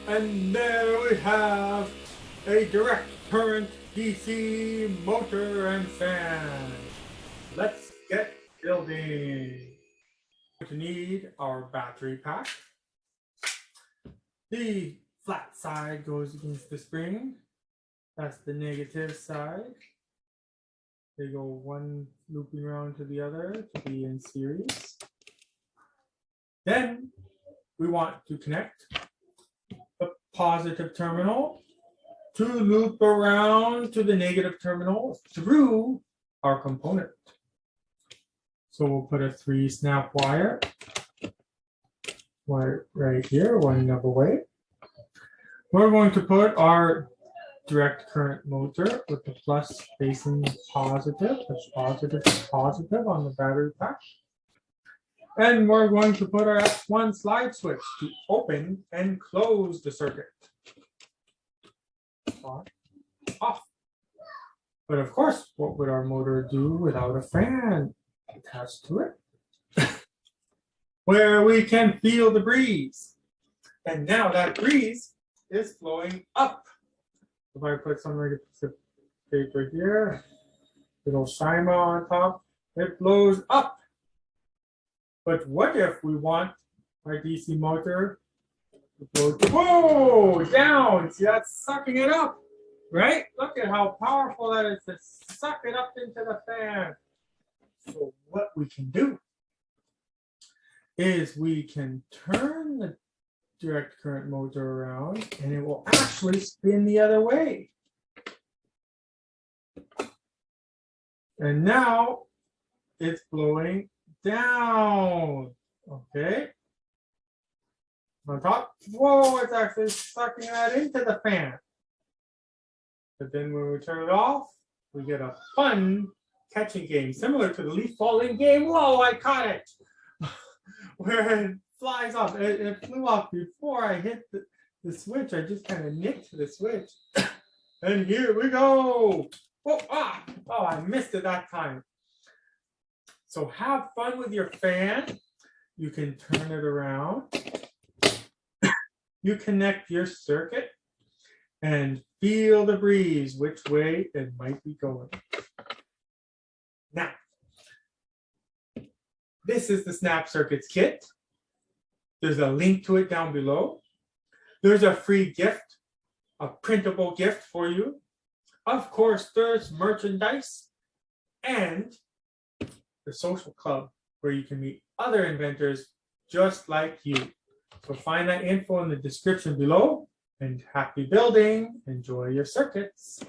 And there we have a direct current DC motor and fan. Let's get building. We're going to need our battery pack. The flat side goes against the spring. That's the negative side. They go one looping around to the other to be in series. Then we want to connect the positive terminal to loop around to the negative terminal through our component. So we'll put a 3-snap wire right here, one number way. We're going to put our direct current motor with the plus facing positive, that's positive on the battery pack. And we're going to put our F1 slide switch to open and close the circuit. On, off. But of course, what would our motor do without a fan attached to it? Where we can feel the breeze. And now that breeze is flowing up. If I put some piece of paper here, little shine on top, it blows up. But what if we want our DC motor to blow down? See, that's sucking it up, right? Look at how powerful that is to suck it up into the fan. So what we can do is we can turn the direct current motor around and it will actually spin the other way. And now it's blowing down, okay? On top, whoa, it's actually sucking that into the fan. But then when we turn it off, we get a fun catching game, similar to the leaf falling game. Whoa, I caught it! Where it flies off. It flew off before I hit the switch. I just kind of nicked the switch. And here we go. Oh, I missed it that time. So have fun with your fan. You can turn it around. You connect your circuit and feel the breeze, which way it might be going. Now, this is the Snap Circuits kit. There's a link to it down below. There's a free gift, a printable gift for you. Of course, there's merchandise and the social club where you can meet other inventors just like you. So find that info in the description below and happy building. Enjoy your circuits.